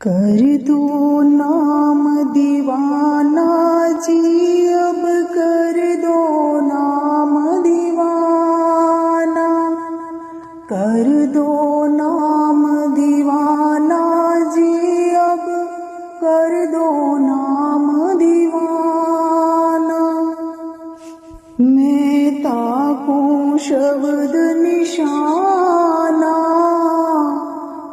कर दो नाम दीवाना जी, अब कर दो नाम दीवाना। कर दो नाम दीवाना जी, अब कर दो नाम दीवाना। मैं ताकूं शब्द निशाना,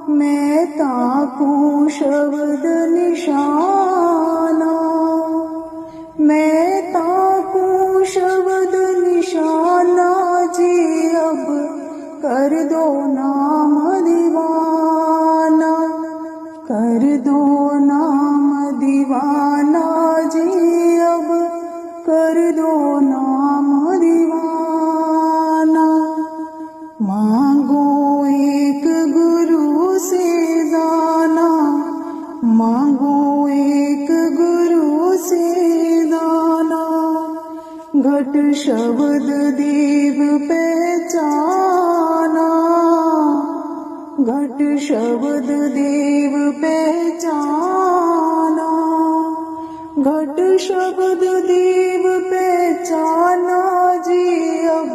मैं ताकूं शब्द निशाना, मैं ताकूं शब्द निशाना जी, अब कर दो नाम दीवाना। कर दो नाम दीवाना जी, अब कर दो नाम दीवाना। मांगो एक गुरु से दाना, मांगो एक गुरु से दाना। घट शब्द दीप पहचाना, घट शब्द देव पहचाना। घट शब्द देव पहचाना जी, अब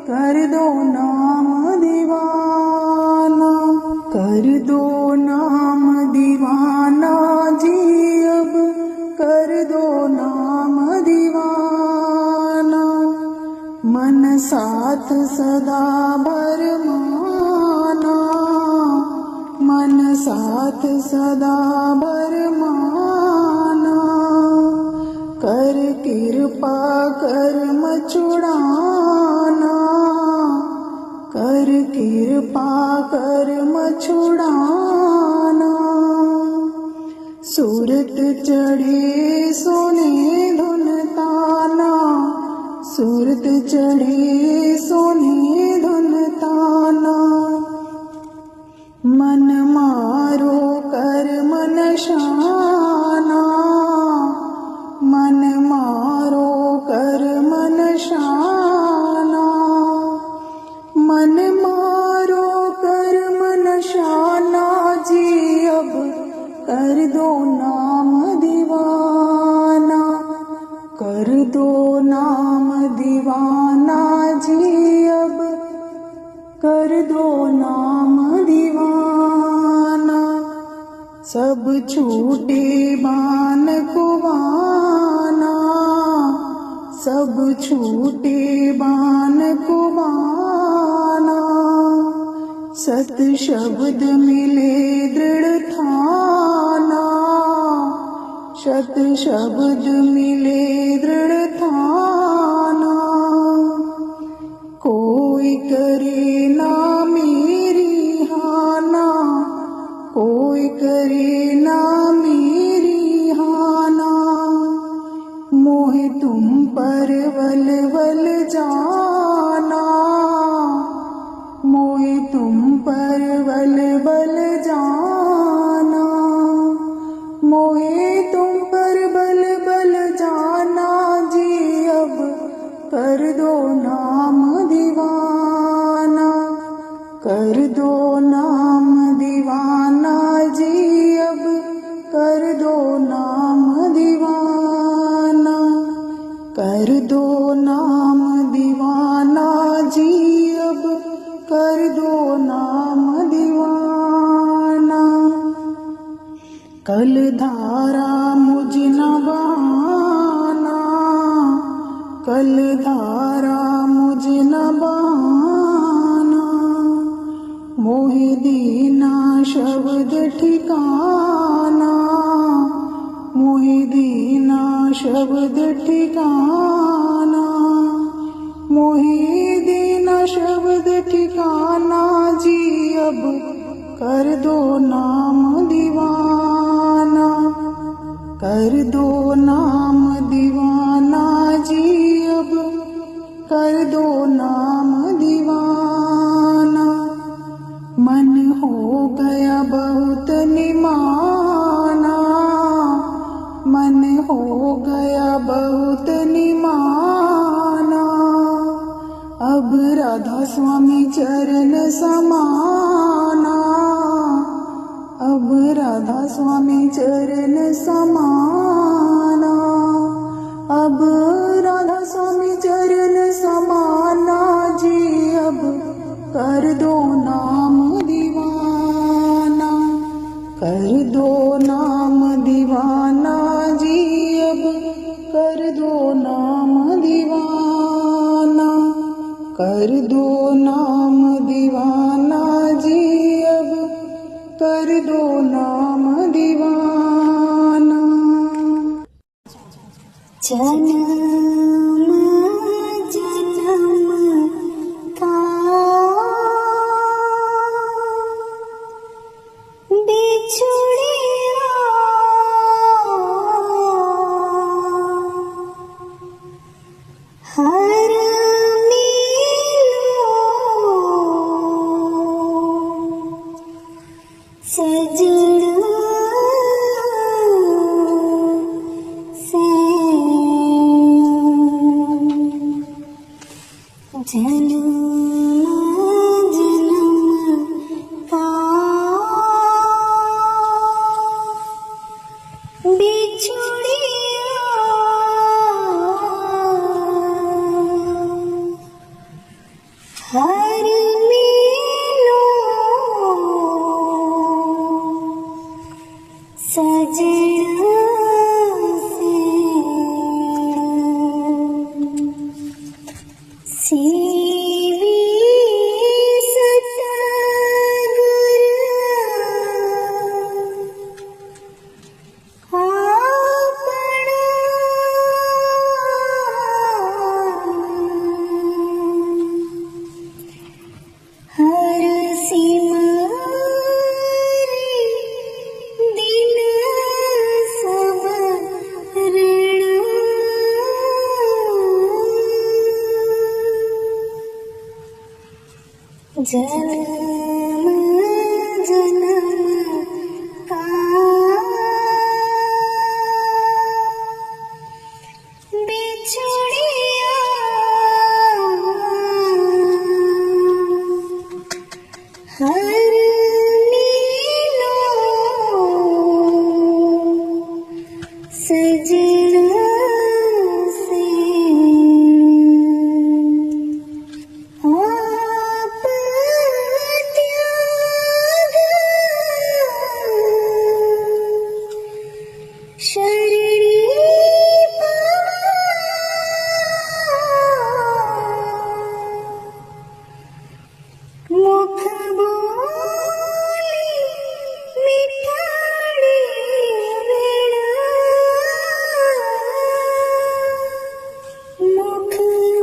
कर दो नाम दीवाना। कर दो नाम दीवाना जी, अब कर दो नाम दीवाना। मन साथ सदा भरमाना, मन साथ सदा भरमाना। कर कृपा कर्म छुड़ाना, कर कृपा कर्म छुड़ाना। सूरत चढ़े सोने धुन ताना, सूरत चढ़े सोने धुन ताना। मन मारो कर्म नशाना, मन मारो कर्म नशाना। मन मारो कर्म नशाना जी, अब कर दो नाम दीवाना। कर दो नाम दीवाना जी, अब कर दो नाम दीवाना। सब छूटे बान कुवाना, सब छूटे बान कुवाना। सत शब्द मिले दृढ़ ठाना, सत शब्द मिले दृढ़ ठाना। कोई करे ना मेरी हाना, कोई करे ना मेरी हाना। मोहे तुम पर वल वल जाना, मोहे तुम पर वल वल जाना। मोहे तुम पर बल बल जाना जी, अब कर दो नाम दीवाना। कर दो नाम दीवाना जी, अब कर दो नाम दीवाना। कर दो नाम दीवाना जी, अब कर दो नाम दीवाना। कल धारा मुझ न बहाना, कल धारा मुझ न बहाना। मोहि दीना शब्द ठिकाना, मोहि दीना शब्द ठिकाना। मोहि दीना शब्द ठिकाना जी, अब कर दो नाम दीवाना। कर दो नाम दीवाना जी, अब कर दो नाम दीवाना। मन हो गया बहुत निमाना, मन हो गया बहुत निमाना। अब राधा स्वामी चरण समाना, अब राधा स्वामी चरण समाना, अब राधा स्वामी चरण समाना जी, अब कर दो नाम दीवाना, कर दो नाम दीवाना जी, अब कर दो नाम दीवाना, कर दो नाम दीवाना जी, अब कर दो नाम दीवाना। जन्म जन्म का बिछुड़िया हर मिलो सजना से जन्म जन्म का बिछुड़िया हर मिलो सजना से सीवी सतगुरु आपना हर सिमरे दिन समरण जन्म जन्म का बिछुड़िया हर मिलो सजना से आप त्याग शरणी मुख बोली मिठाड़ी वेणा मुख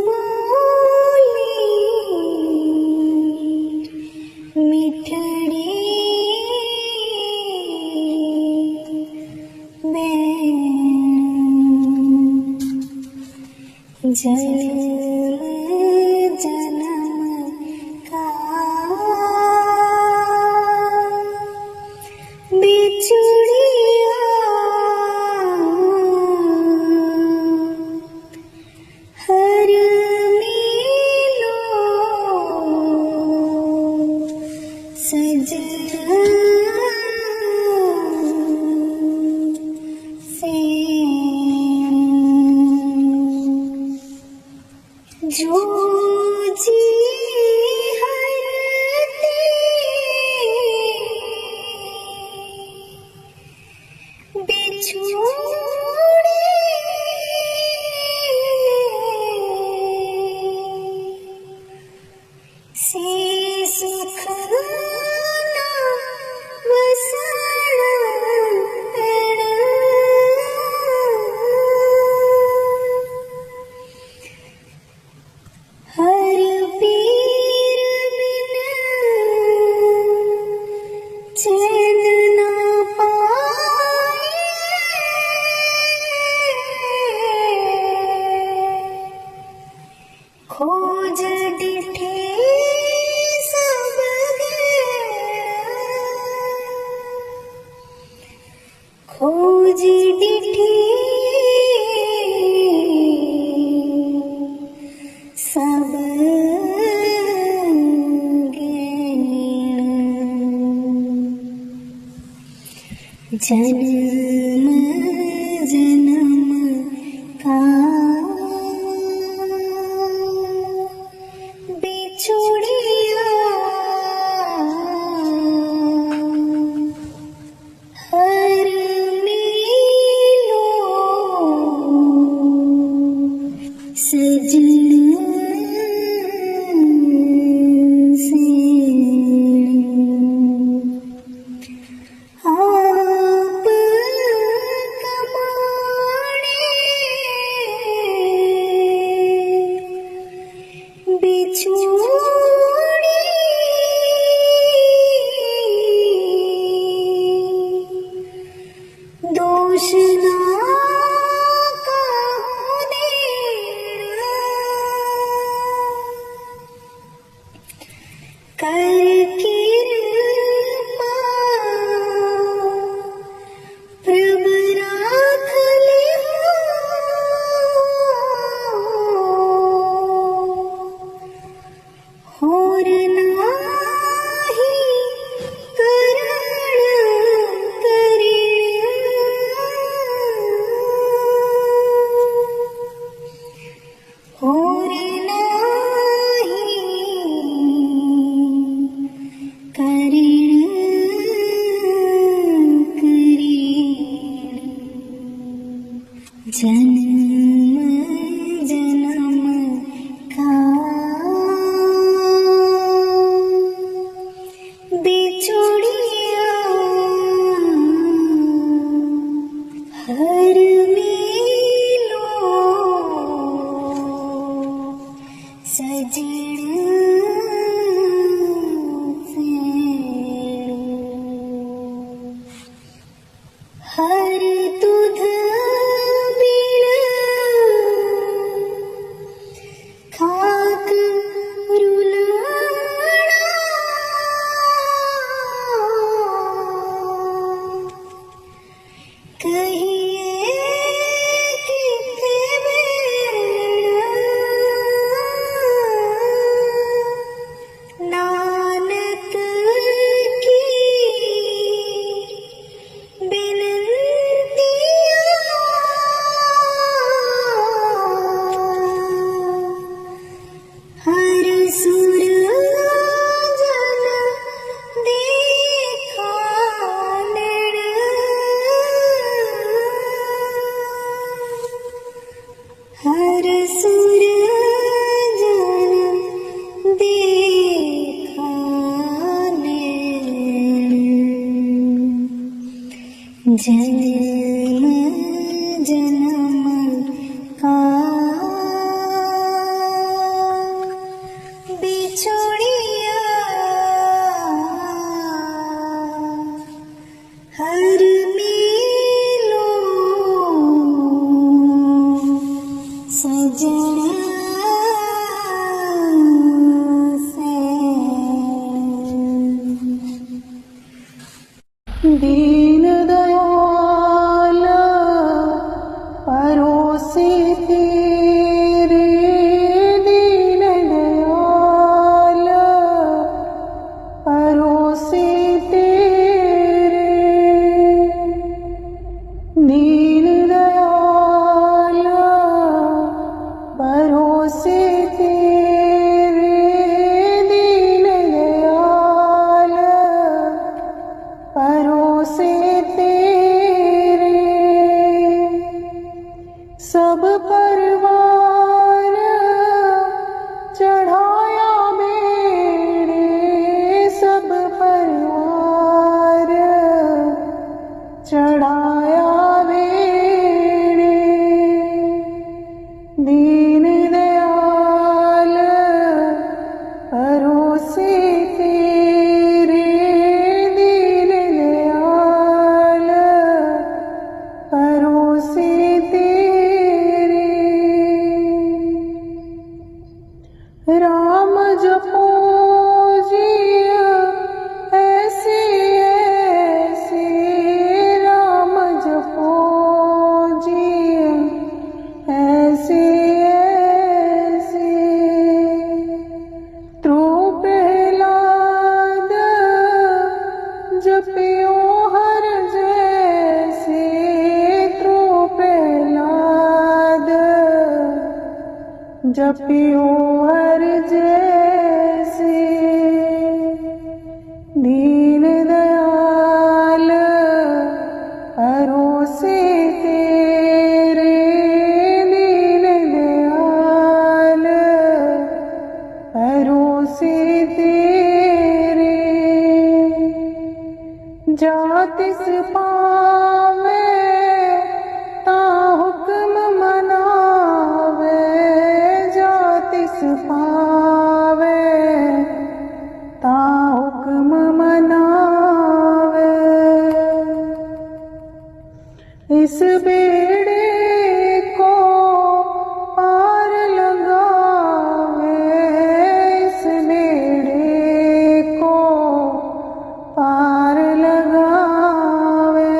बोली मिठाड़ी वेणा जन्म जन्म का बिछुड़िया हर मिलो सजना से जो जी हरते बिछोड़े से सुख ना वसना हर पीर बिन चैन ना पाए खोज डिठे सब खोज डिठे सब जन्म जन्म का बिछुड़िया हर मिलो सजन से आप कमाने बिछोड़ी दोष ना कहने कर कृपा प्रभु राख लियो होर नाही करण करिण होर नाही करिण करिण जन्म जन्म का बिछोड़िया हर मिलो सजन से हर तुध बिन खाक रुलाना कहिए किथे नानक की हर सुर जन देखा हर सुर जन देखा जन्म जन्म का बिछोड़िया हर मिलो सजन से दीन दयाल परोसे तेरे दीन दयाल परोसे तेरे दीन दयाल परोसे तेरे दीन दयाल परोसे जपियो हर जैसे दीन दयाल परोसे तेरे, दीन दयाल परोसे तेरे। जातिस पावे ता हुक्म मनावे, जातिस पावे ता हुक्म मनावे। इस बेड़े को पार लगावे, इस बेड़े को पार लगावे।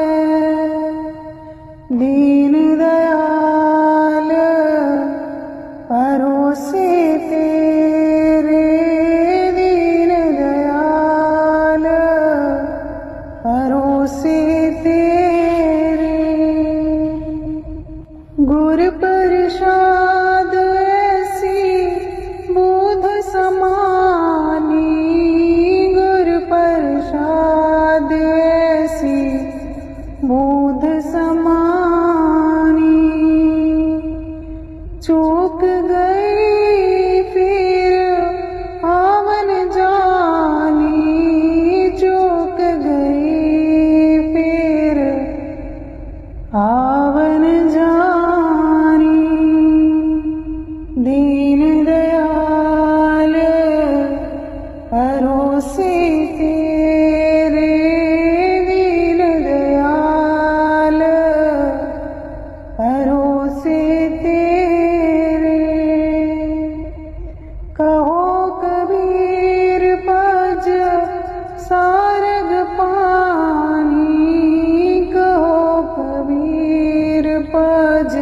दीन दयाल परोसे तेरे, दीन दयाल परोसे तेरे। गुर प्रसाद ऐसी बोध समानी, गुर प्रसाद ऐसी बोध समानी। चूक गई फिर आवन जानी, चूक गई फिर आवन जानी। दीन दयाल परोसे तेरे, दीन दयाल परोसे तेरे। कहो कबीर पज सारग पानी, कहो कबीर पज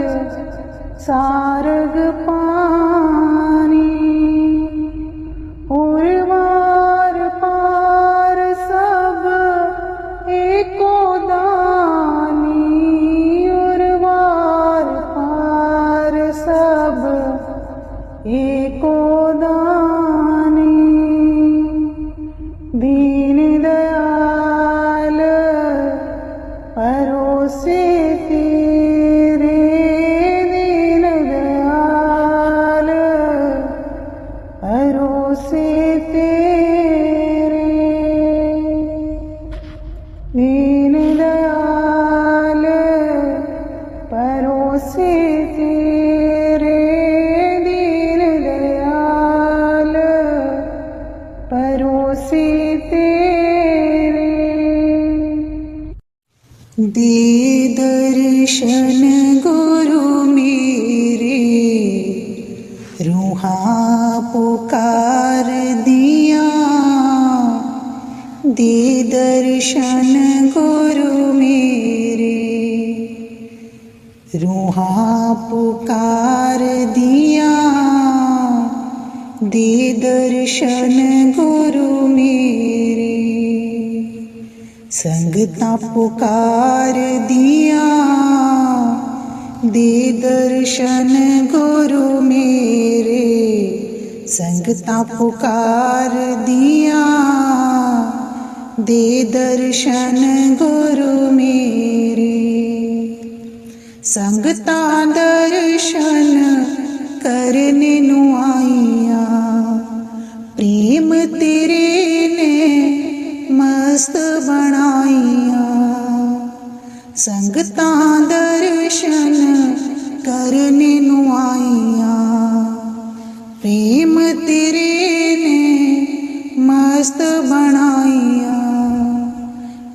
सारग पानी। उर्वार पार सब एको दानी, उर्वार पार सब एको दानी। दीन दयाल परोसे तेरे, दीन दयाल परोसे तेरे। दीन दयाल परोसे तेरे, दीन दयाल परोसे तेरे। दे दर्शन गुरु मेरे, रूहा पुकार दिया। दे दर्शन गुरु मेरे, रूहा पुकार दिया। दे दर्शन गुरु मेरे, संगता पुकार दिया। दे दर्शन गुरु मेरे, संगता पुकार दिया। दे दर्शन गुरु मेरे, संगता दर्शन करने नु आईया। प्रेम तेरे ने मस्त बनाईया। संगता दर्शन करने नु आईया। प्रेम तेरे ने मस्त बनाईया।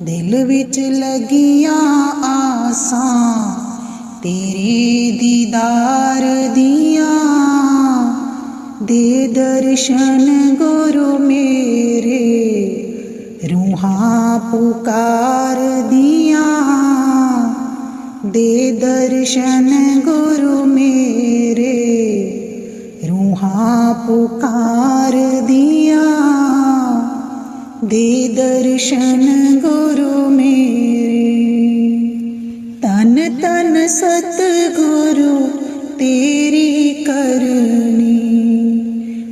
दिल विच लगिया आसां तेरे दीदार दिया। दे दर्शन गुरु मेरे, रूहा पुकार दिया। दे दर्शन गुरु मेरे, रूहा पुकार दिया। दे दर्शन गुरु मेरे, तन तन सतगुरु तेरी करनी।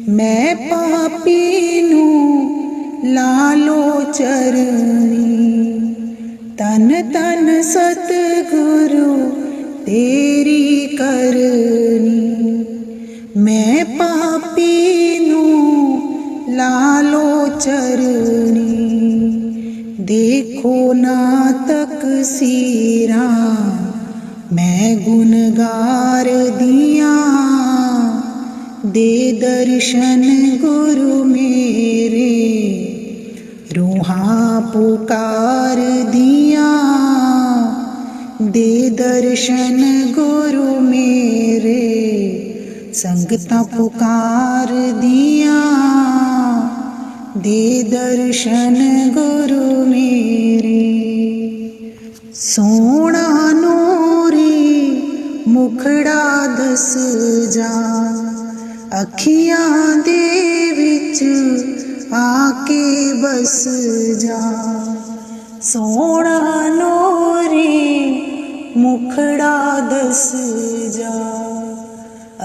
मैं पापी नूं लालो चरणी तन तन सतगुरु तेरी करनी मैं पापी नूं लालो चरणी देखो ना तकसीरा मैं गुनगार दिया दे दर्शन गुरु मेरे रूहां पुकार दिया दे दर्शन गुरु मेरे संगतां पुकार दिया दे दर्शन गुरु मेरे सोना नूरी मुखड़ा दस जा अखियां दे विच आके बस जा सोना नूरी मुखड़ा दस जा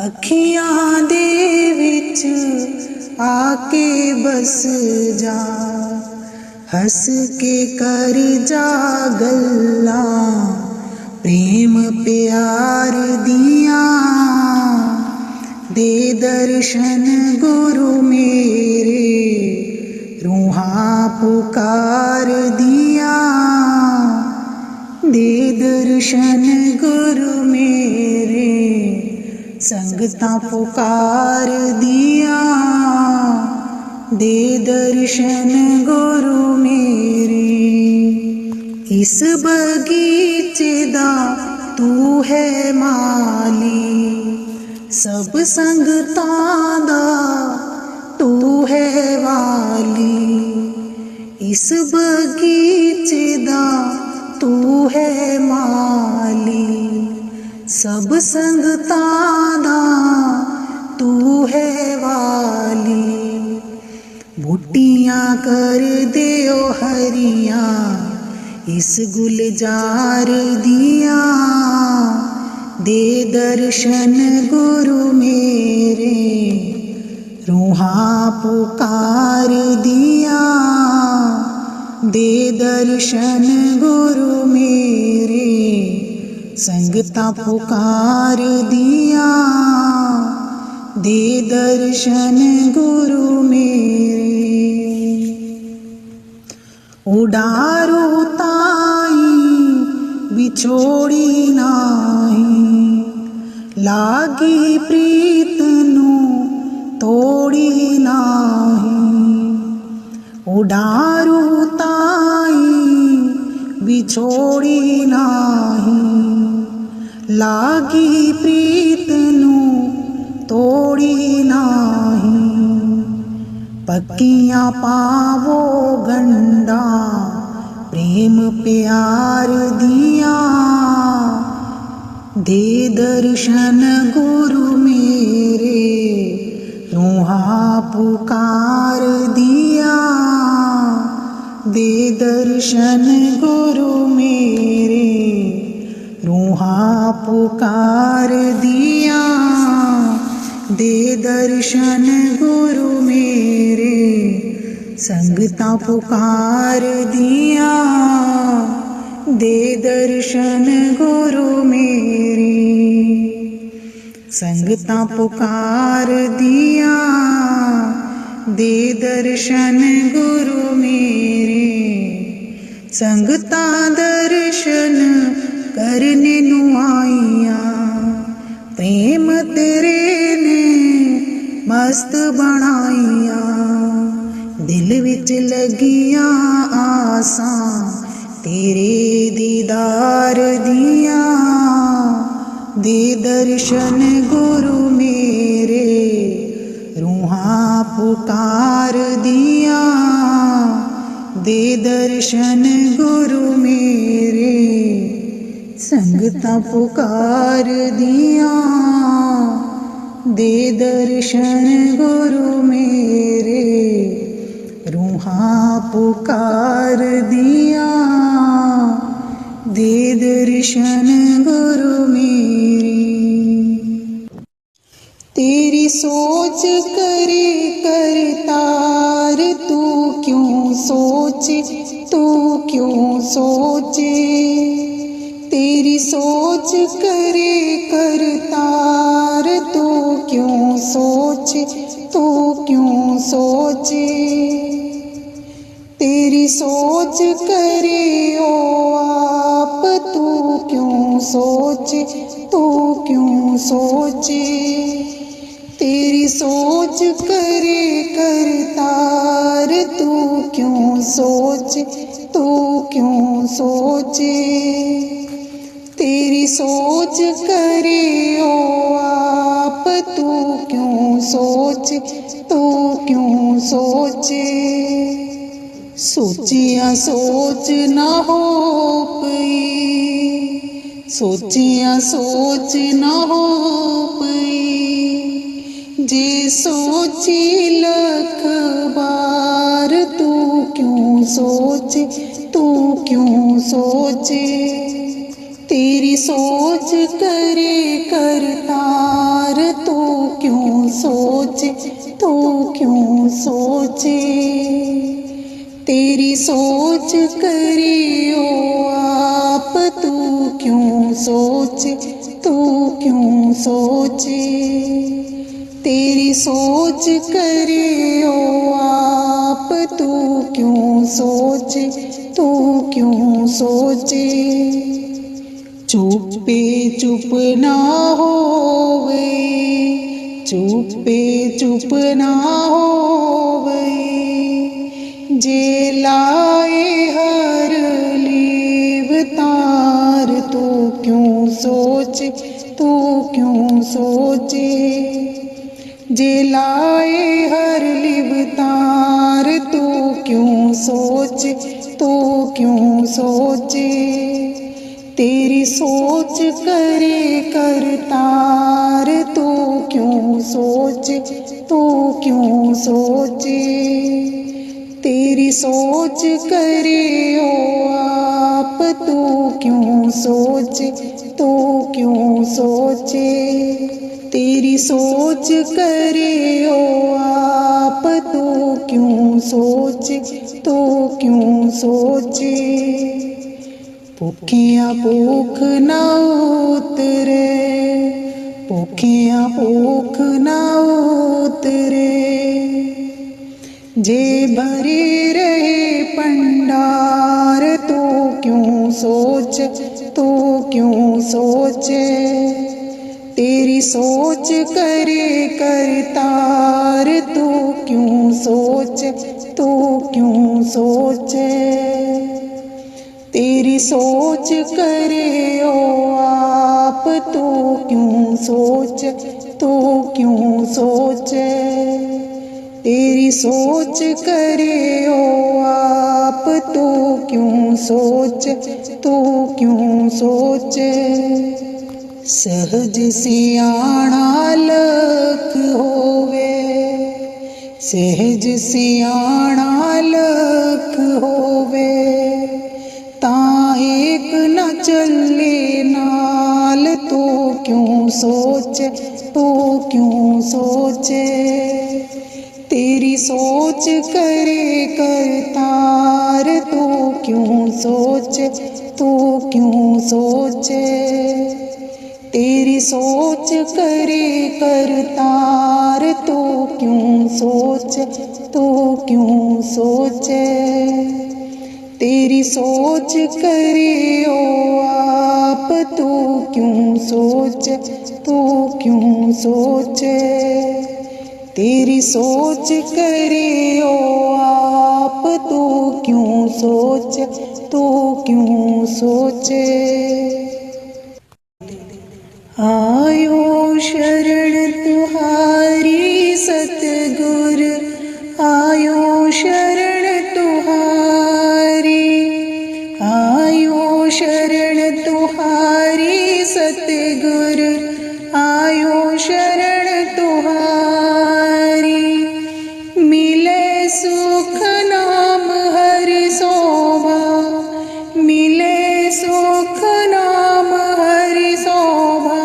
अखियां दे विच आके बस जा हस के कर जा गल्लां प्रेम प्यार दिया दे दर्शन गुरु मेरे रूहां पुकार दिया दे दर्शन गुरु मेरे संगतां पुकार दिया दे दर्शन गुरु मेरे इस बगीचे दा तू है माली सब संगतां दा तू है वाली इस बगीचे दा तू है माली सब संगतां दा तू है वाली बूटियां कर दियो हरियां इस गुलजार दिया दे दर्शन गुरु मेरे रूहां पुकार दिया दे दर्शन गुरु मेरे संगतां पुकार दिया दे दर्शन गुरु मेरे उडारू ताई बिछोड़ी नाही लागी प्रीत नूं तोड़ी नाही उडारू ताई बिछोड़ी नाही लागी प्रीत नूं तोड़ी नाही पक्कियां पावो गंडा प्रेम प्यार दिया दे दर्शन गुरु मेरे रूहां पुकार दिया दे दर्शन गुरु मेरे रूहां पुकार दिया दे दर्शन गुरु मेरे संगतां पुकार दिया दे दर्शन गुरु मेरे संगतां पुकार दिया दे दर्शन गुरु मेरे संगतां दर्शन करने नूं आईयां प्रेम तेरे ने मस्त बनाईयां दिल विच लगियां आसां तेरे दीदार दिया दे दर्शन गुरु मेरे रूहां पुकार दिया दे दर्शन गुरु मेरे संगतां पुकार दिया दे दर्शन गुरु मेरे रूहां पुकार दिया दे दर्शन गुरु मेरे तेरी सोच करे करतार, तू क्यों सोचे, तू क्यों सोचे। तेरी सोच करे करतार, तू क्यों सोचे, तू क्यों सोचे। तेरी सोच करे ओ आप, तू क्यों सोचे, तू क्यों सोचे। तेरी सोच करे करतार, तू क्यों सोचे, तू क्यों सोचे। तेरी सोच करे ओ आप, तू क्यों सोचे, तू क्यों सोचे। सोचिया सोच न हो पई, सोचिया सोच न हो पई। जे सोची लख बार, तू क्यों सोचे, तू क्यों सोचे। तेरी सोच करे करतार, तू क्यों सोचे, तू क्यों सोचे। तेरी सोच करे ओ आप, तू क्यों सोचे, तू क्यों सोचे। तेरी सोच करे ओ आप, तू क्यों सोचे, तू क्यों सोचे। चुप्पे चुप ना होवे, चुप्पे चुप ना होवे। जे लाए हर लीव तार, तू क्यों सोचे, तू क्यों सोचे। जे लाए हर लिव तार, तू क्यों सोचे, तू क्यों सोचे। तेरी सोच करे करतार, तू क्यों सोचे, तू क्यों सोचे। तेरी सोच करे ओ आप, तू क्यों सोचे, तू क्यों सोचे। तेरी सोच करे ओ आप, तू क्यों सोचे, तू क्यों सोचे। भुखियां भूख ना उतरे, भुखियां भूख ना उतरे। जे भरे रहे भंडार, तू क्यों सोचे, तू क्यों सोचे। तेरी सोच करे करतार, तू क्यों सोचे, तू क्यों सोचे। तेरी सोच करे ओ आप, तू क्यों सोचे, तू क्यों सोचे। तेरी सोच करे ओ आप, तू क्यों सोचे, तू क्यों सोचे। सहज सियाणा लख होवे, सहज सियाणा लख होवे। तां एक न चले नाल, तू क्यों सोचे, तू क्यों सोचे। तेरी सोच करे करतार, तू क्यों सोचे, तू क्यों सोचे। तेरी सोच करे करतार, तू क्यों सोचे, तू क्यों सोचे। तेरी सोच करे ओ आप, तू क्यों सोचे, तू क्यों सोचे। तेरी सोच करे ओ आप, तू क्यों सोचे, तू क्यों सोचे। आयो शरण तुहारी सतगुर, आयो शरण तुहारी। आयो शरण तुहारी सतगुर, आयो शरण तुहारी। मिले सुख नाम हरि शोभा, मिले सुख नाम हरि शोभा।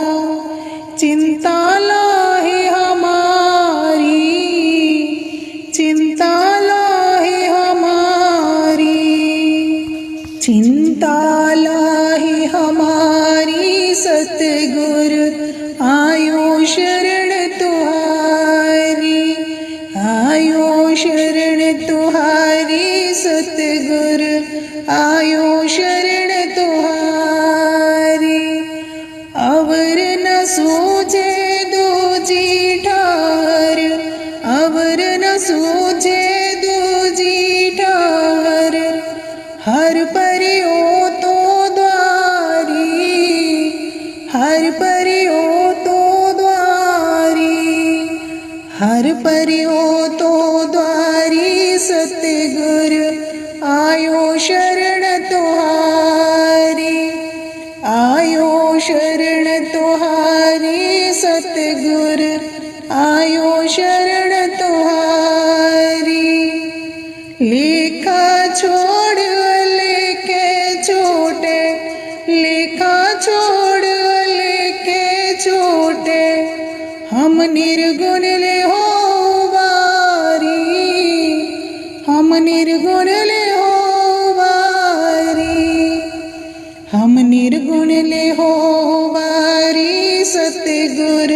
चिंता लाहे बाला ही हमारी सतगुर आयो शरण तुहारी, आयो शरण तुहारी सतगुर आयो शरण तुहारी। अवर न सूझे दूजी ठार, अवर न सूझे दूजी ठार, हर परियो तो द्वारी, हर परियो तो द्वारी, हर परियो तो द्वारी सतगुर आयो शरण तुहारी, आयो शरण तुहारी सतगुर आयो शरण तुहारी। लेखा छोड़ लेके छोटे, लेखा छोड़ लेके छोटे, हम निर्गुण ले हो बारी, हम निर्गुण ले हो बारी, हम निर्गुण ले हो बारी सतगुर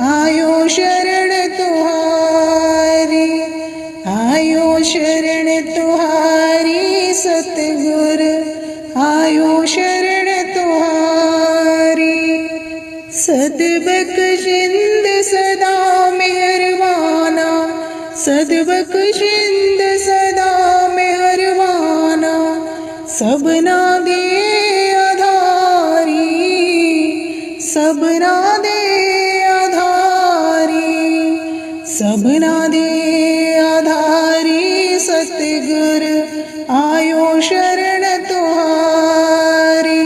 आयो शरण तुहारी, आयो शरण तुहारी सतगुर आयो शरण तुहारी। सदबख्शिंद सदा मेहरबाना, सदबख्शिंद सदा मेहरबाना, सबना दे आधारी, सबना दे आधारी, सबना दे आधारी सतगुर आयो शरण तुहारी,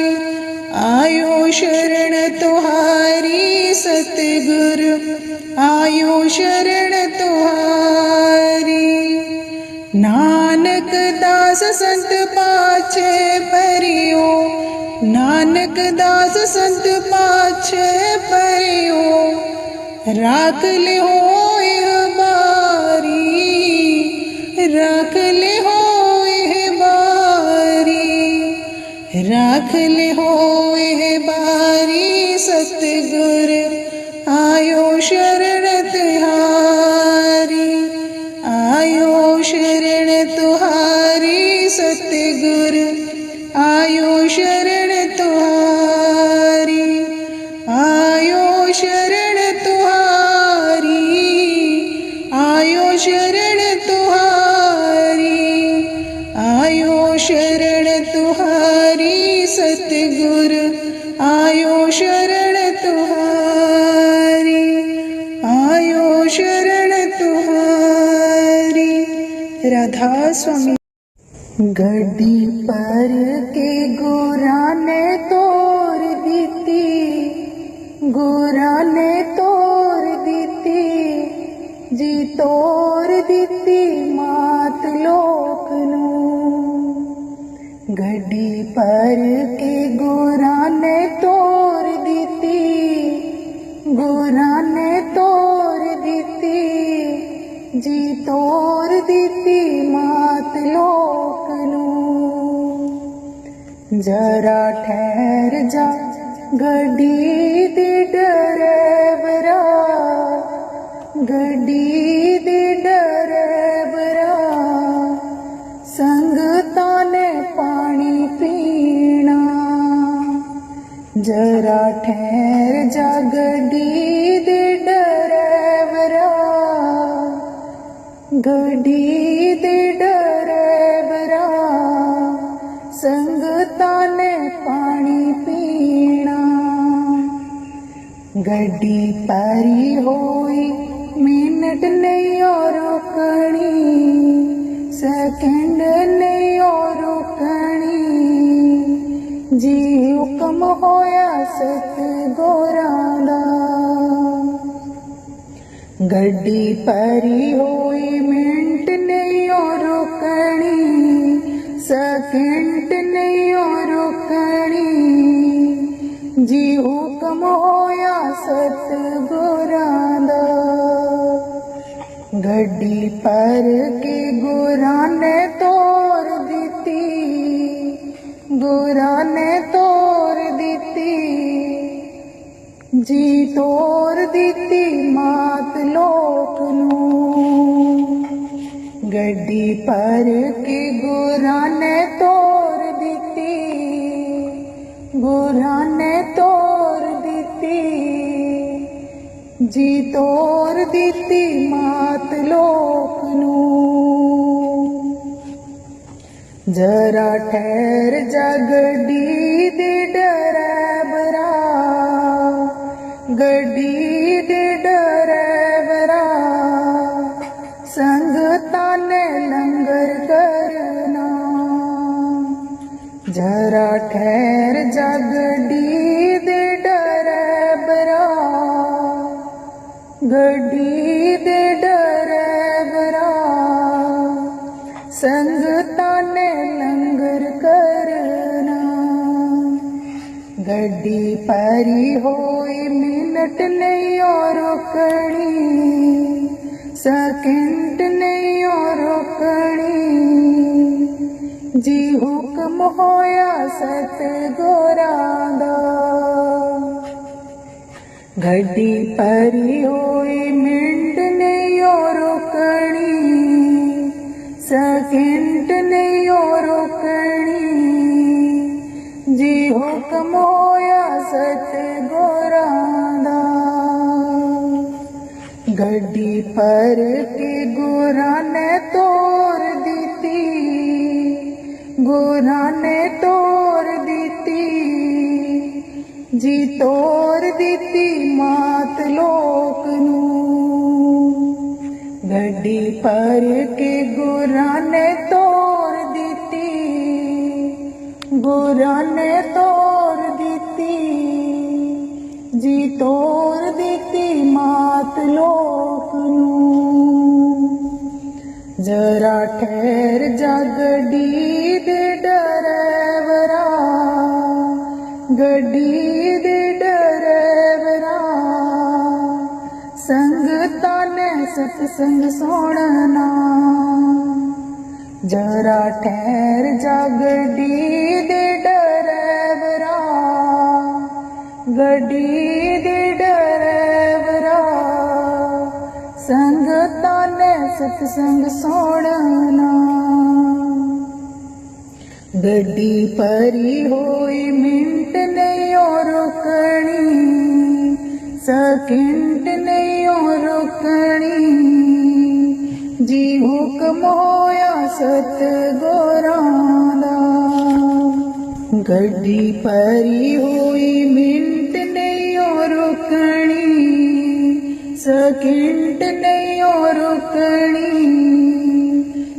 आयो शरण तुहारी सतगुर आयो शरण तुहारी। नानक दास संत पाछे परियो, नानक दास संत पाछे परियो, राख ले हो यह बारी, राख ले हो यह बारी, राख ले हो यह बारी सतगुर आयो शरण तुहारी, आयो शरण तुहारी सतगुर आयो शरण तुहारी, आयो शरण तुहारी, आयो शरण तुहारी, आयो शरण तुहारी सतगुर आयो शरण तुहारी, आयो शरण तुहारी। राधा स्वामी। गड्डी पर के गोरा ने तोड़ दीती, गोरा ने तोड़ दीती, जी तोड़ दीती मात लोक नूं। गड्डी पर के गोरा ने तोड़ दीती, गोरा ने तोड़ दीती, जी तोड़ दीती मात लोक नूं। जरा ठहर जा गड्डी दे डरेवरा, गड्डी दे डरेवरा, संगतां ने पानी पीना। जरा ठहर जा गड्डी दे डरेवरा, गड्डी दे डरेवरा, संगतां ने पानी पीना। गड्डी पारी होई मिनट नहीं और रुकनी, सेकंड नहीं और रुकनी, जी हुक्म होया सतगुरां दा। गड्डी पारी होई मिनट नहीं और रुकनी, सेकंड नहीं और रुकनी, जी हुक्म होया सतगुरां दा। गड्डी पर के गुरां ने तोड़ दीती, गुरां ने तोर दिती, जी तोर दिती मात लोक नूं। गड्डी पर के गुरां ने तोर दिती, गुरां ने तोर दिती, जी तोर दिती मात लोक नूं। जरा ठहर जा गड्डी दे डरावरा, गड्डी दे डरावरा, संगतां ने लंगर करना। जरा ठहर जा गड्डी दे डरावरा, गड्डी दे डरावरा, संगतां ने लंगर करना। गड्डी परी होई मिनट नहीं और रुकनी, सेकंड नहीं और रुकनी, जी हुक्म होया सतगुरां दा। गड्डी परी होई मिनट नहीं और रुकनी, सेकंड नहीं और रुकनी, जी हुक्म होया सतगुरां दा। गड्डी पर के गुरां ने तोर दिती, गुरां ने तोर दिती, जी तोर दिती मात लोक नूं। गड्डी पर के गुरां ने तोर दिती, गुरां ने तोर दिती, जी तोर दिती मात लोक नूं। जरा ठहर जा गड्डी दे डरावरा, गड्डी दे डरावरा, संगतां ने सतसंग सुनना। जरा ठहर जा गड्डी दे डरावरा, गड्डी दे डरावरा, संगतां ने सतसंग सुनना। गड्डी परी होई मिनट नहीं और रुकनी, सेकंड नहीं और रुकनी, जी हुक्म होया सतगुरां दा। गड्डी परी होई मिनट नहीं और रुकनी, सेकंड नहीं और रुकनी,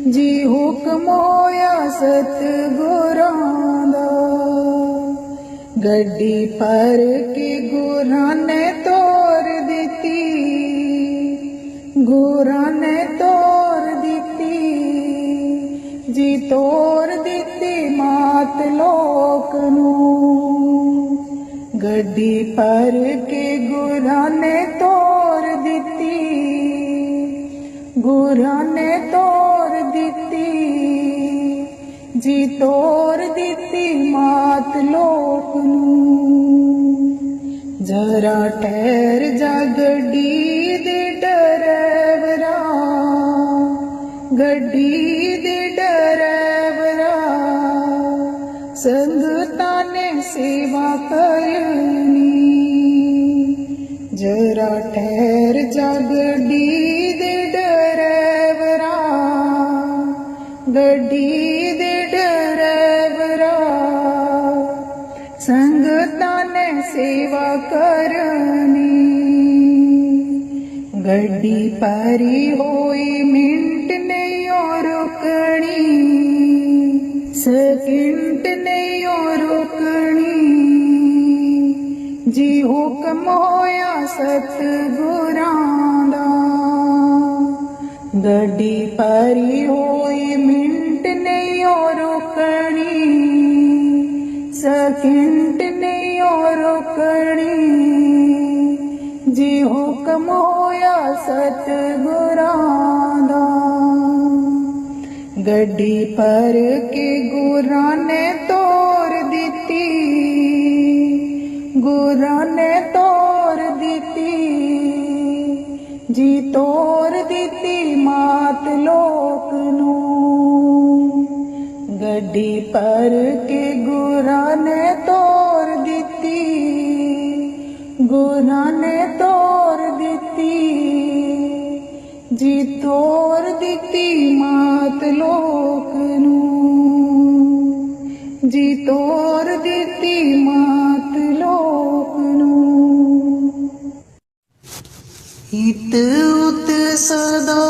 जी हुक्म होया सतगुरां दा। गड्डी पर के गुरां ने तोर दिती, गुरां ने तोर दिती, जी तोर दिती मात लोक नूं। गड्डी पर के गुरां ने तोर दिती, गुरां ने तोर दिती, जी तोर दिती मात लोक नूं। जरा ठहर जा गड्डी दे डरावरा, गड्डी दे डरावरा, संगतां ने सेवा करनी। जरा ठहर जा गड्डी दे डरावरा, गड्डी दे डरावरा, संगतां ने सेवा करनी। गड्डी परी होई मिनट नहीं और रुकनी, सेकंड नहीं और रुकनी, जी हुक्म होया सतगुरां दा। गड्डी परी होई मिनट नहीं और रुकनी, सेकंड नहीं और रुकनी, जी हुक्म होया सतगुरां दा। गड्डी पर के गुरां ने तोर दिती, जी तोर दिती मात लोक नू गड्डी पर के गुरा ने तोर दिती गुरा ने तोर दिती जी तोर दिती मात लोक नू जी तोर दिती मात लोक नू इत उत सदा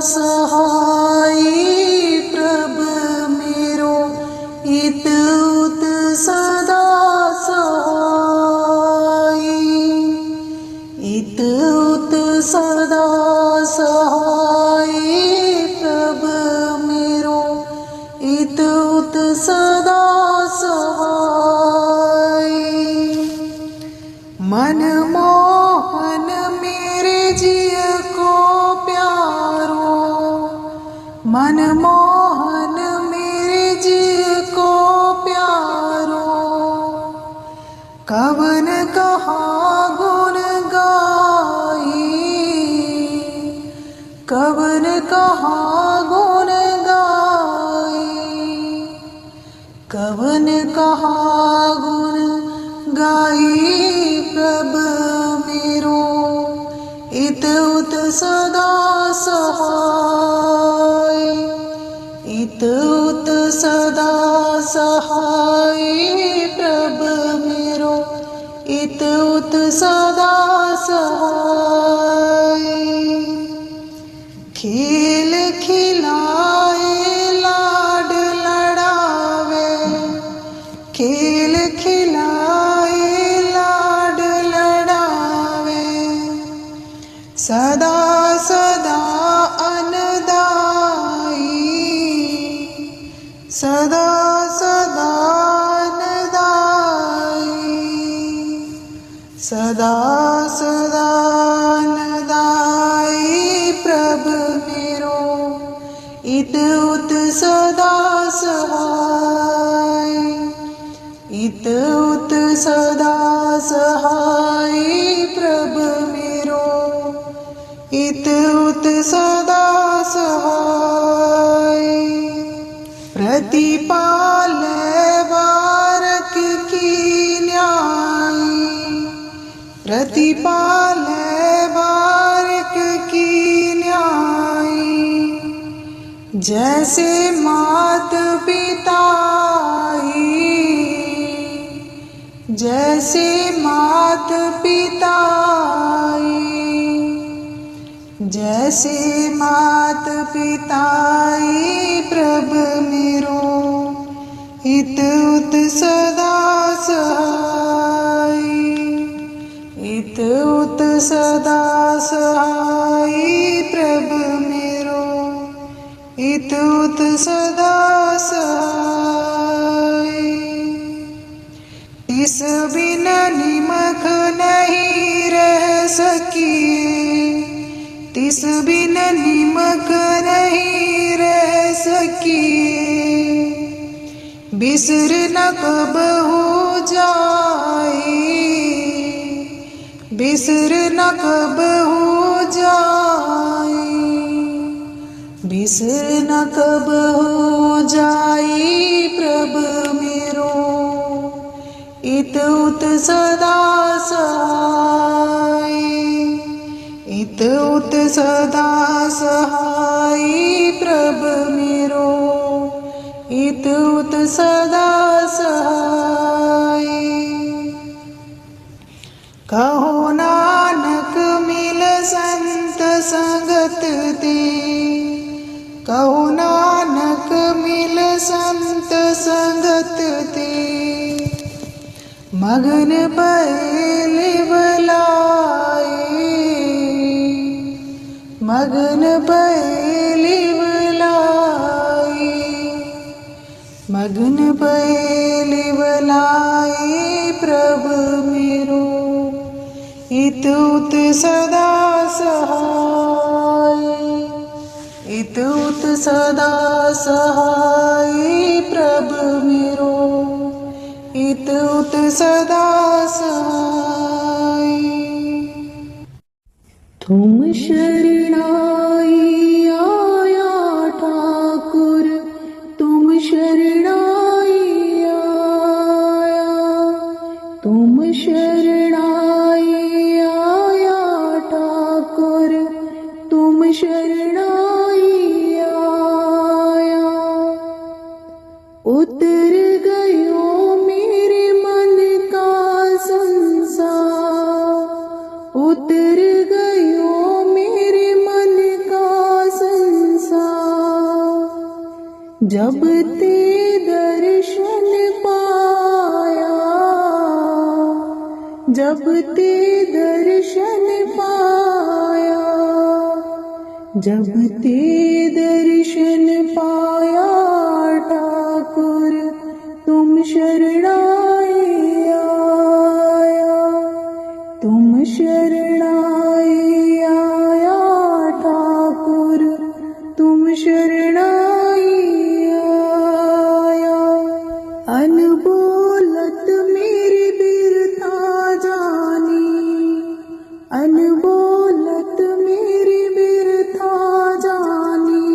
सहाय प्रभ मेरो इत उत सदा सहाय इत उत सदा सहाय प्रभ मेरो इत उत सदा सहाय मन मोहन मेरे जिय को प्यारो मन मोहन मेरे जिय को प्यारो कवन कहा गुण गाई कवन कहा गुण गाई कवन कहा गुण गाई प्रभ मेरो इत उत सदा सहाय इत उत सदा सहाय प्रभ मेरो इत उत सदा सहाय खेल खिलाए लाड लड़ावे खेल खिलाए लाड लड़ावे सदा सदा अनदाई सदा सदा अनदाई सदा सदा अनदाई प्रभ मेरो इत उत सदा सहाय इत उत सदा सहाय प्रभ मेरो इत उत सदा सहाय प्रतिपाल बारक की न्याय प्रतिपाल बारक की न्याय जैसे मात पिताई जैसे मात पिताई जैसे मात पिताई प्रभ मेरो इत उत सदा सहाय इत उत सदा सहाय प्रभ मेरो इत उत सदा सहाय इस बिन निमख नहीं रह सकिए तिस बिन निमक नहीं रह सकिए बिसर न कब हो जाए बिसर न कब हो जाए बिसर न कब हो जाए प्रभ मेरो इत उत सदा सहाय इत उत सदा सहाय प्रभ मेरो इत उत सदा सहाय कहो नानक मिल संत संगत दे कहो नानक मिल संत संगत दे मगन बैल बलाए मगन बैल बलाए मगन बैल बलाए प्रभ मेरो इत उत सदा सहाय इत उत सदा सहाय प्रभ मेरो इत उत सदा सहाय। तुम शरणाई आया ठाकुर, तुम शरणाई आया, तुम शरणाई आया ठाकुर, तुम शरणाई आया। उतर गयो मेरे मन का संसार, उतर गयो मेरे मन का संसार, जब ते दर्शन पाया, जब ते दर्शन पाया, जब ते दर्शन पाया ठाकुर, तुम शरणाई आया, तुम शरणाई आया ठाकुर, तुम शरणाई आया। अनबोलत मेरी बिरथा जानी, अनबोलत मेरी बिरथा जानी,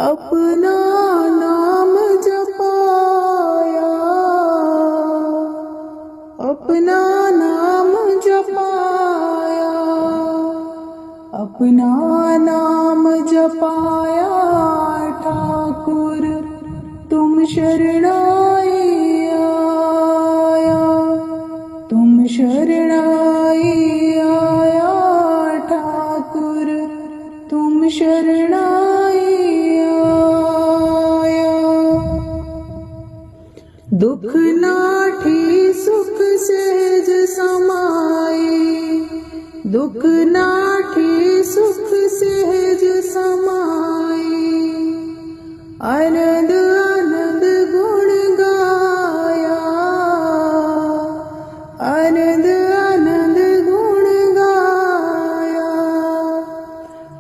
अपना नाम जपाया, अपना नाम जपाया, अपना नाम जपाया ठाकुर, तुम शरणाई आया, तुम शरणाई आया ठाकुर, तुम शरणाई आया। दुख नाठी सुख सहज समाए, दुख नाठी सुख सहज समाए, आनंद आनंद गुण गाया, आनंद आनंद गुण गाया,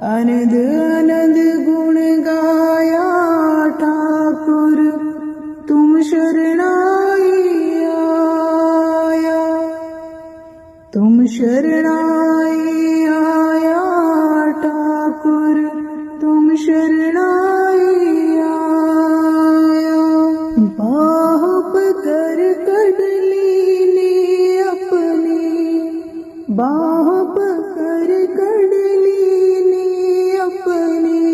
आनंद आनंद गुण गाया ठाकुर, तुम शरणाई आया, तुम शरणाई आया ठाकुर, तुम शरणाई आया। बाह पकड़ कढ़ लीने अपनी, बाह पकड़ कढ़ लीने अपनी,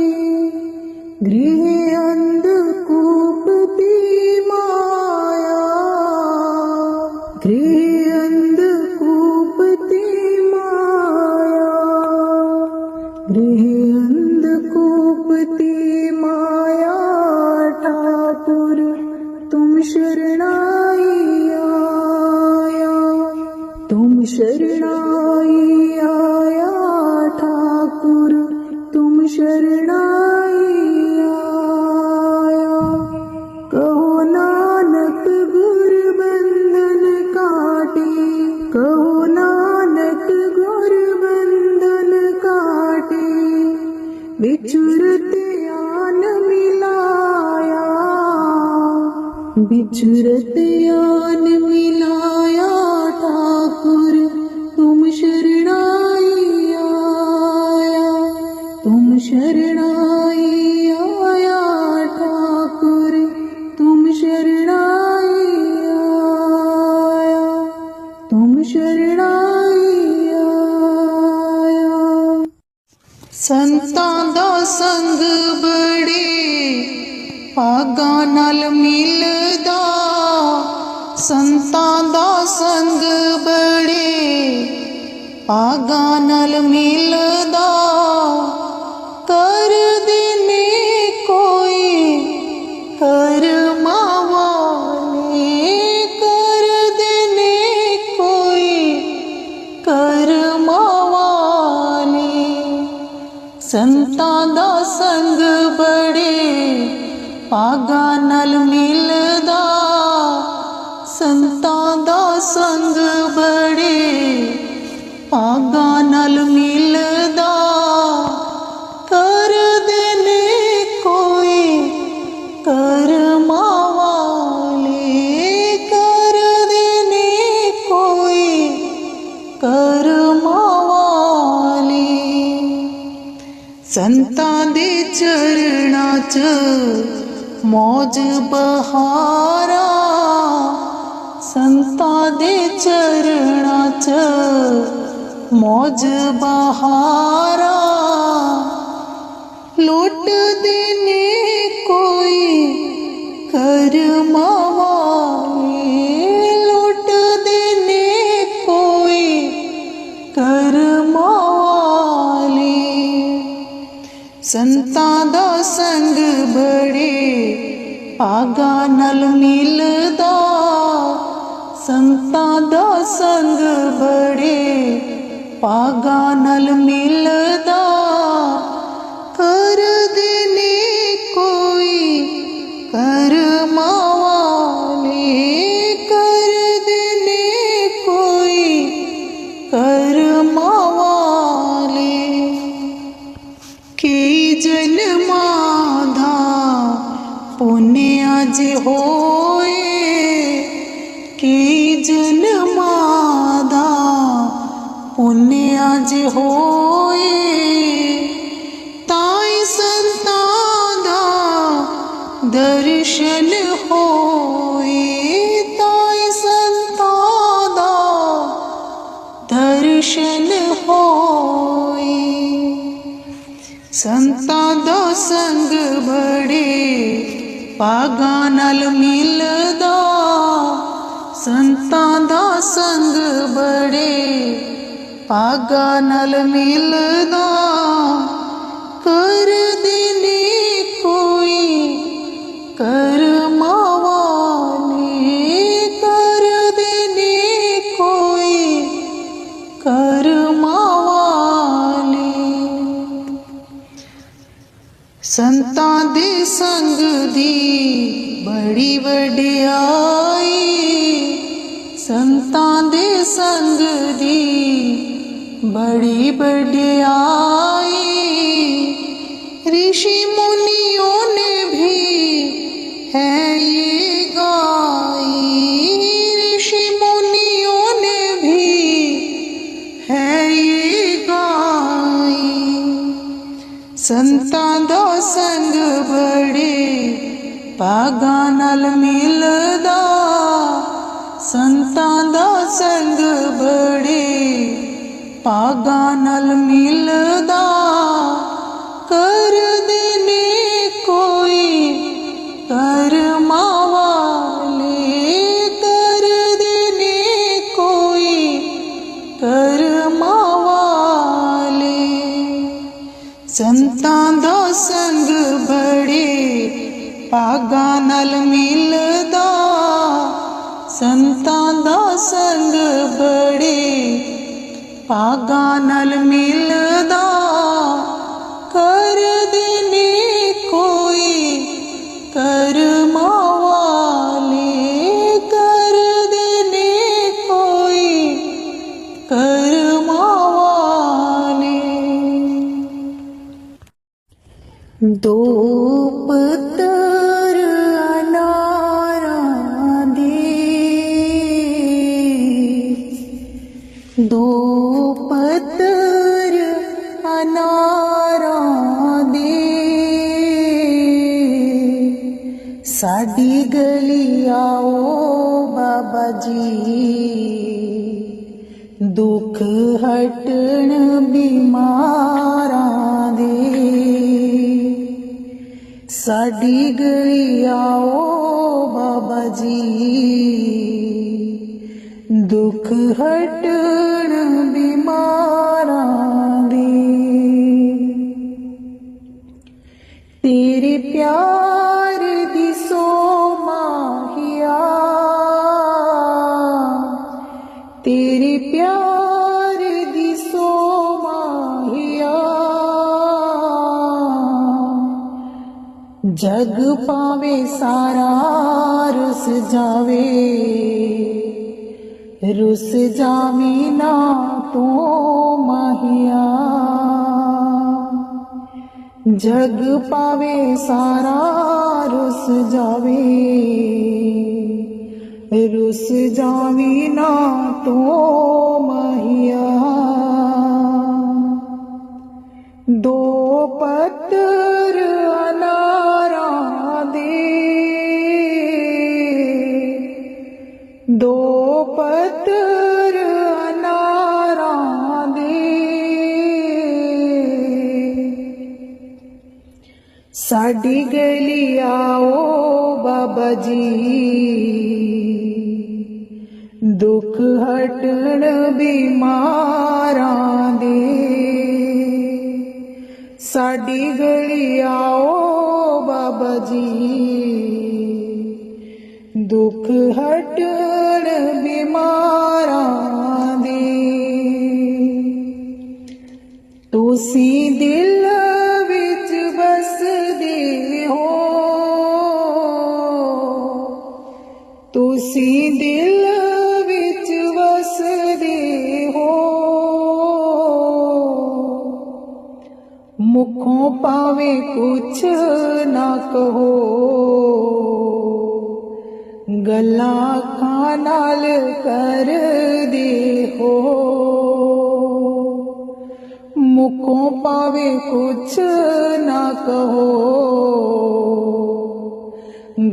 गृह अंधकूप ती माया, गृह अंधकूप ती माया, गृह अंधकूप ती माया ठाकुर, तुम शरणाई आया, तुम शरणाई आया ठाकुर, तुम शरणाई आया। कहो नानक गुर बंधन काटे, कहो नानक गुर बंधन काटे, बिछुरत आन मिलाया, बिछुरत आन मिलाया ठाकुर, तुम शरणाई आया, तुम शरणाई आया ठाकुर, तुम शरणाई आया, तुम शरणाई आया। संतां दा संग बड़े भागां नाल मिलदा, संतां दा संग बड़े भागां नाल मिलदा, कर देने कोई कर्मां वाले, कर देने कोई कर्मां वाले। संतां दा संग बड़े भागां नाल मिलदा, संतां दा संग बड़े भागां नाल मिलदा, कर देने कोई कर्मां वाले, कर देने कोई कर्मां वाले। ਸੰਤਾਂ ਦੇ ਚਰਨਾਂ 'ਚ ਮੌਜ ਬਹਾਰਾ, ਸੰਤਾਂ ਦੇ ਚਰਨਾਂ 'ਚ ਮੌਜ ਬਹਾਰਾ। ਲੁੱਟਦੇ ਨੇ ਕੋਈ ਕਰਮਾਂ ਵਾਲੇ, ਲੁੱਟਦੇ ਨੇ ਕੋਈ ਕਰਮਾਂ ਵਾਲੇ। ਸੰਤਾਂ ਦਾ ਸੰਗ ਬੜੇ ਭਾਗਾਂ ਨਾਲ ਮਿਲਦਾ, ਸੰਤਾਂ ਦਾ ਸੰਗ ਬੜੇ ਭਾਗਾਂ ਨਾਲ ਮਿਲਦਾ। ਕਰਦੇ ਨੇ ਕੋਈ ਕਰਮਾਂ ਵਾਲੇ, ਕਰਦੇ ਨੇ ਕੋਈ ਕਰਮਾਂ ਵਾਲੇ। ਕਈ ਜਨਮਾਂ ਦਾ ਪੁੰਨ ਅੱਜ ਹੋਏ, ਕਈ ਜਨਮਾਂ ਦਾ ਪੁੰਨ ਅੱਜ ਹੋਏ। ਤਾਈ ਸੰਤਾਂ ਦਾ ਦਰਸ਼ਨ ਹੋਏ, ਤਾਈ ਸੰਤਾਂ ਦਾ ਦਰਸ਼ਨ ਹੋਏ। ਸੰਤਾਂ ਦਾ ਸੰਗ ਬੜੇ ਭਾਗਾਂ ਨਾਲ ਮਿਲਦਾ, ਸੰਤਾਂ ਦਾ ਸੰਗ ਬੜੇ ਭਾਗਾਂ ਨਾਲ ਮਿਲਦਾ। ਕਰਦੇ ਨੇ ਕੋਈ ਕਰਮਾਂ ਵਾਲੇ, ਕਰਦੇ ਨੇ ਕੋਈ ਕਰਮਾਂ ਵਾਲੇ। ਸੰਤਾਂ ਦੇ ਸੰਗ ਦੀ ਬੜੀ ਵਡਿਆਈ, ਸੰਤਾਂ ਦੇ ਸੰਗ ਦੀ बड़ी बढ़ियाई। ऋषि मुनियों ने भी है ये गाई, ऋषि मुनियों ने भी है ये गाई। संतां दा संग बड़े भागां नाल मिलदा, संतां दा संग बड़े ਭਾਗਾਂ ਨਾਲ ਮਿਲਦਾ। ਕਰਦੇ ਨੇ ਕੋਈ ਕਰਮਾਂ ਵਾਲੇ, ਕਰਦੇ ਨੇ ਕੋਈ ਕਰਮਾਂ ਵਾਲੇ। ਸੰਤਾਂ ਦਾ ਸੰਗ ਬੜੇ ਭਾਗਾਂ ਨਾਲ ਮਿਲਦਾ, ਸੰਤਾਂ ਦਾ ਸੰਗ ਬੜੇ ਭਾਗਾਂ ਨਾਲ ਮਿਲਦਾ। ਕਰਦੇ ਨੇ ਕੋਈ ਕਰਮਾਂ ਵਾਲੇ, ਕਰਦੇ ਨੇ ਕੋਈ ਕਰਮਾਂ ਵਾਲੇ। ਦੋ ਪੁੱਤਰ ਅਨਾਰਾਂ ਦੇ, ਦੋ ਪੁੱਤਰ ਅਨਾਰਾਂ ਦੇ। ਸਾਡੀ ਗਲੀ ਆਓ ਬਾਬਾ ਜੀ, ਦੁੱਖ ਹਟਣ ਬਿਮਾਰਾਂ ਦੇ। ਸਾਡੀ ਗਲੀ ਆਓ ਬਾਬਾ ਜੀ, ਦੁੱਖ ਹਟਣ ਬਿਮਾਰਾਂ ਦੇ। ਤੇਰੇ ਪਿਆਰ ਦੀ ਸੋ ਮਾਹੀਆ, ਤੇਰੇ ਪਿਆਰ ਦੀ ਸੋ ਮਾਹੀਆ। ਜਗ ਪਾਵੇ ਸਾਰਾ ਰੁਸ ਜਾਵੇ, ਰੁਸ ਜਾਵੀਂ ਨਾ ਤੂੰ ਮਾਹੀਆ। ਜਗ ਪਾਵੇ ਸਾਰਾ ਰੁਸ ਜਾਵੇ, ਰੁਸ ਜਾਵੀਂ ਨਾ ਤੂੰ ਮਾਹੀਆ। दो पत्तर अनारां दे, दो पत्तर अनारां दे, साडी गली आओ बाबा जी, दुख हटण बीमारां दे, साडी गली आओ बाबा जी, दुख हटण बीमारां दे, तुसी दिल विच बसदे हो, तुसी दिल विच वसदे हो, मुखों पावे कुछ ना कहो, गल्लां अखां नाल कर दे हो, मुखों पावे कुछ ना कहो,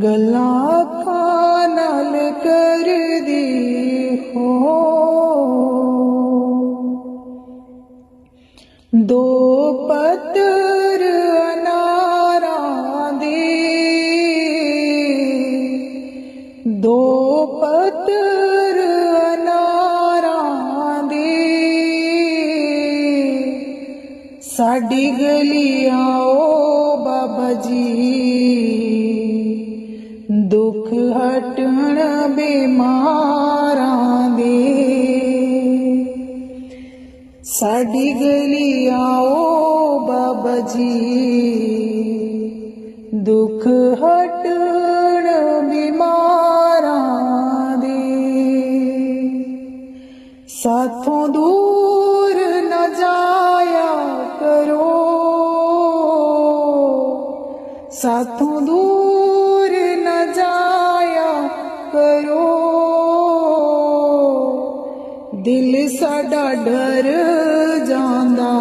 गल्लां अखां नाल कर दे हो, दो पत्तर अनारां दे, दो पत्तर अनारां दे, साडी गली आओ बाबा जी, दुख हटण बीमारां दे, साडी गली आओ बाबा जी, दुख हटण बीमारां दे, साथों दूर न जाया करो, साथों दूर न जाया करो, दिल साडा डर जांदा,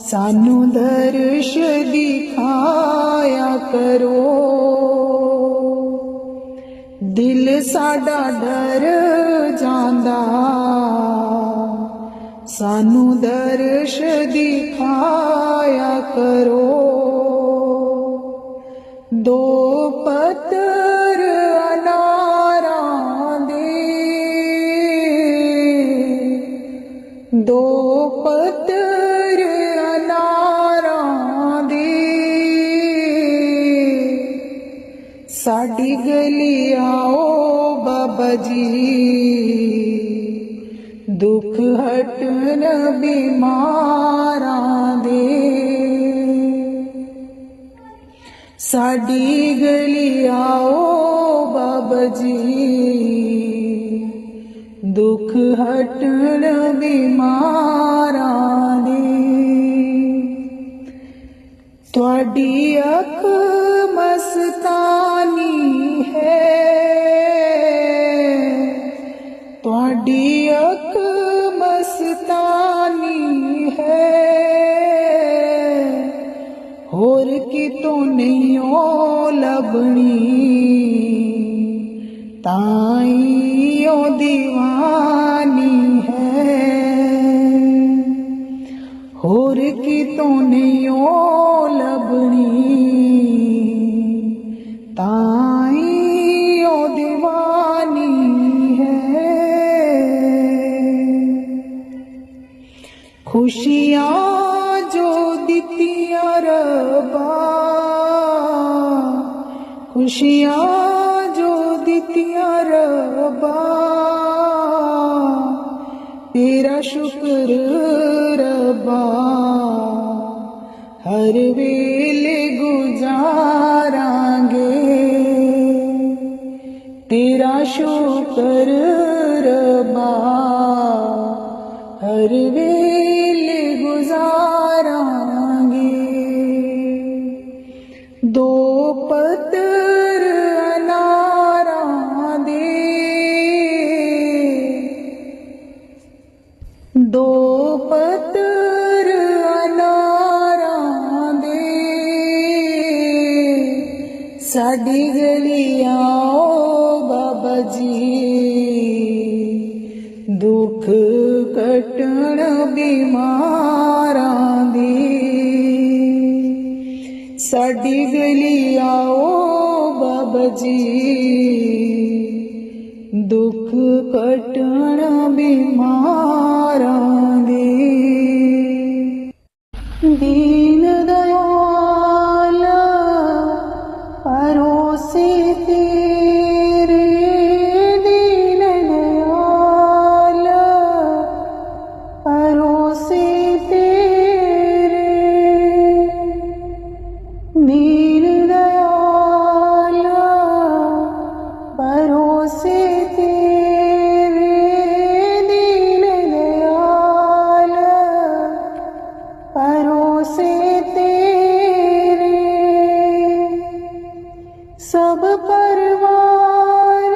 सानू दर्श दिखाया करो, दिल साडा डर जांदा, सानू दर्श दिखाया करो, दो पत्तर अनारां दे, दो पत्तर अनारां दे, साडी गली आओ बाबा जी, दुख हटण बीमारां दे, साडी गली आओ बाबा जी, दुख हटण बीमारां दे, तुहाडी अख मस्तानी है, तुहाडी अख मस्तानी है, होर कितों नहीं ओ लभनी, ताई ओ दीवानी है, होर कितों नहीं ओ लभनी, ताई ओ दीवानी है, खुशियां जो दित्तियां रब्बा, खुशियां जो दित्तियां रब्बा, तेरा शुक्र रब्बा, हर वेले गुजारांगे, तेरा शुक्र रब्बा, हर वेले गुजारांगे, दो पत्तर अनारां दे, दो पत्तर साडी गलियां ओ बाबा जी दुख कटण बीमारां दी साडी गलियां ओ बाबा जी दुख कटण बीमारां दी दीन दयाल परोसे तेरे दीन दयाल परोसे तेरे दीन दयाल परोसे तेरे दीन दयाल परोसे तेरे सब परवार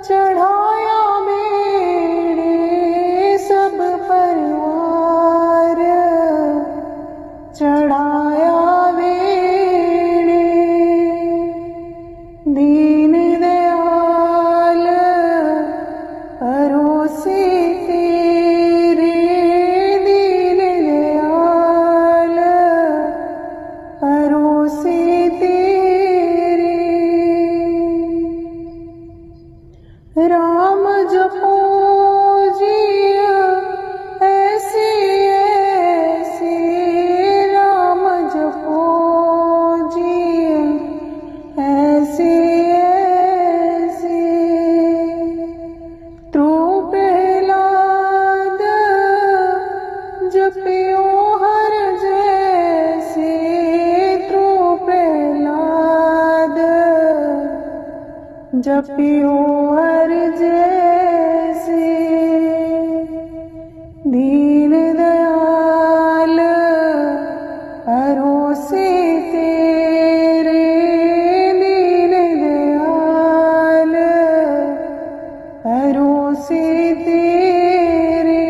चढ़ाया मेरे सब परवार चढ़ाया मेरे दीन दयाल परोसे तेरे दीन दयाल परोसे तेरे राम जपो जिया ऐसे ऐसे राम जपो जिया ऐसे ऐसे ध्रो प्रहलाद जपियो हर जैसे ध्रो प्रहलाद जपियो हर जैसे दीन दयाल परोसे तेरे दीन दयाल परोसे तेरे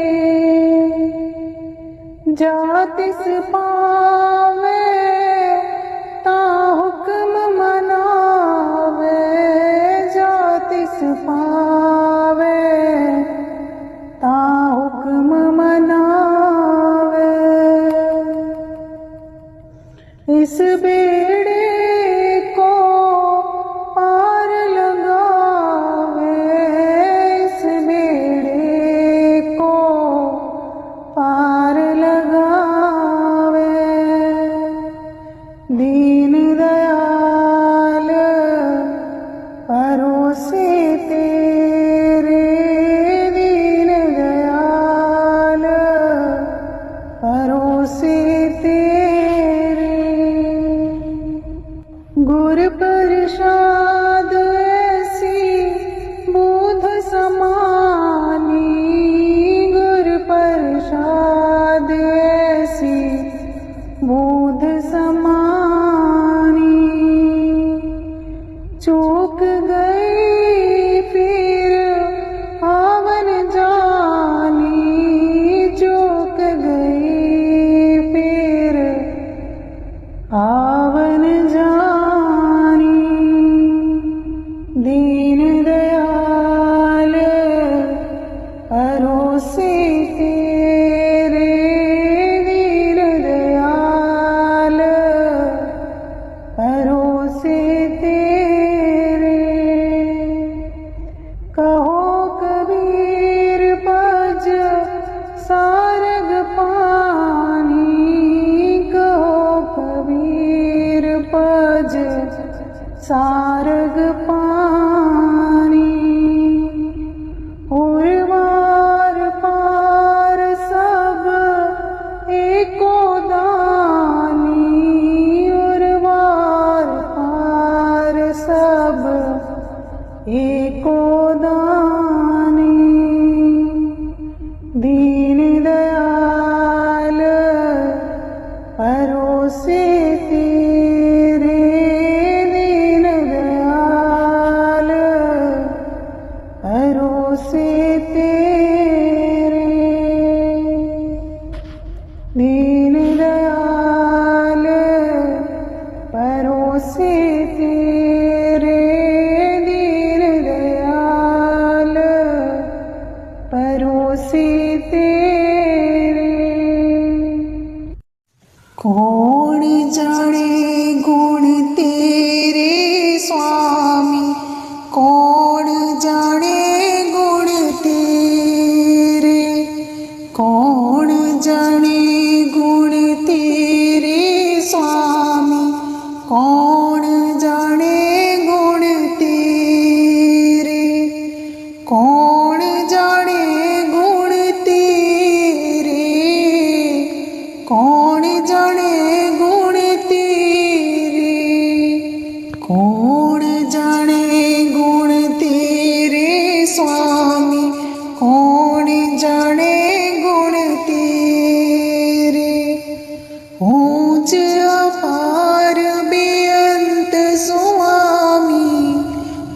जातिस पावे ता हुक्म मनावे जातिस पावे ता हुक्म मनावे इस बेड़े को पार लगावे इस बेड़े को पार लगावे दीन दयाल परोसे तेरे दीन दयाल परोसे तेरे गुर प्रसाद ऐसी बोध समानी गुर प्रसाद ऐसी बोध समानी चूक गई फिर आवन जानी चूक गई फिर आवन जानी दीन दयाल परोसे तेरे दीन दयाल परोसे तेरे कहो कबीर भज सारग पानी कहो कबीर भज सारग पानी उर्वार पार सब एको दानी उर्वार पार सब एको दानी दीन दयाल परोसे तेरे दीन दयाल परोसे तेरे दीन दयाल परोसे तेरे जाने गुण तेरे, कौन जाने गुण तेरे स्वामी, कौन जाने गुण तेरे, कौन जाने गुण तेरे, कौन जाने गुण तेरे, कौन जाने गुण तेरे स्वामी, कौन जाने गुण तेरे। ऊंच अपार बेअंत स्वामी,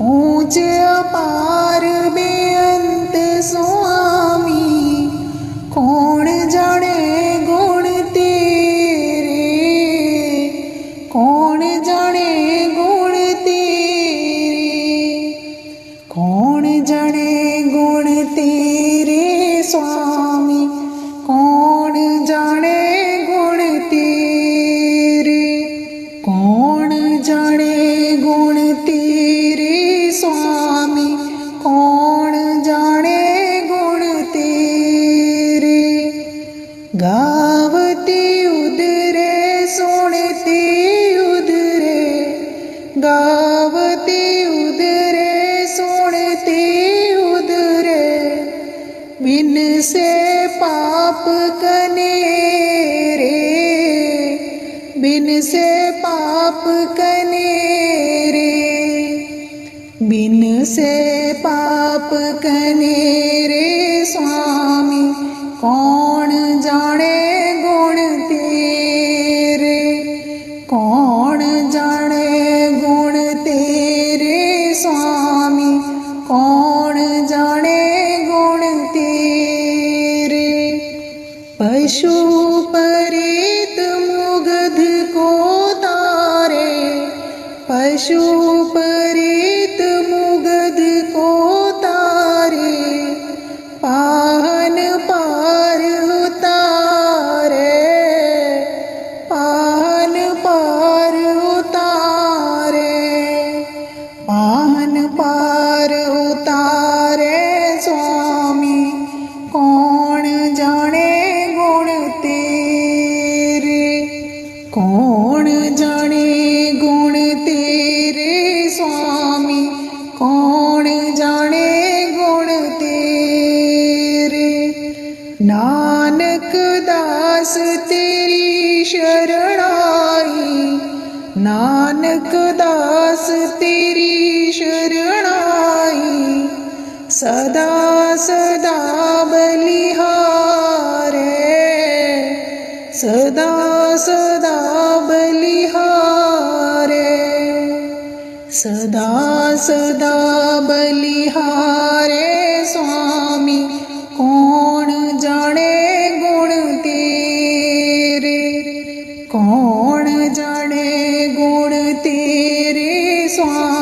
ऊंच अपार बेअंत स्वामी, कौन जाने गुण तेरे, कौन जाने गुण तेरे, कौन जाने गुण तेरे स्वामी, कौन जाने गुण तेरे, कौन जाने गुण तेरे स्वामी, कौन जाने गुण तेरे। गावते उदरे सुनते उदरे, गावते उदरे सुनते उदरे, बिन से पाप कनेरे, बिन से पाप कनेरे, बिन से पाप कनेरे स्वामी, कौन जाने गुण तेरे, कौन जाने गुण तेरे स्वामी, कौन जाने गुण तेरे। पशु परेत मुग्ध को तारे, पशु परेत मुग्ध को तारे, पाहन पार उतारे, पाहन पार उतारे, पाहन पार उतारे स्वामी, कौन जाने गुण तेरे, कौन जाने गुण तेरे स्वामी, कौन जाने गुण तेरे। नानक दास तेरी शरणाई, नानक दास तेरी शरणाई, सदा सदा बलिहारे, सदा सदा बलिहारे, सदा सदा बलिहारे स्वामी, कौन जाने गुण तेरे, कौन जाने गुण तेरे स्वामी।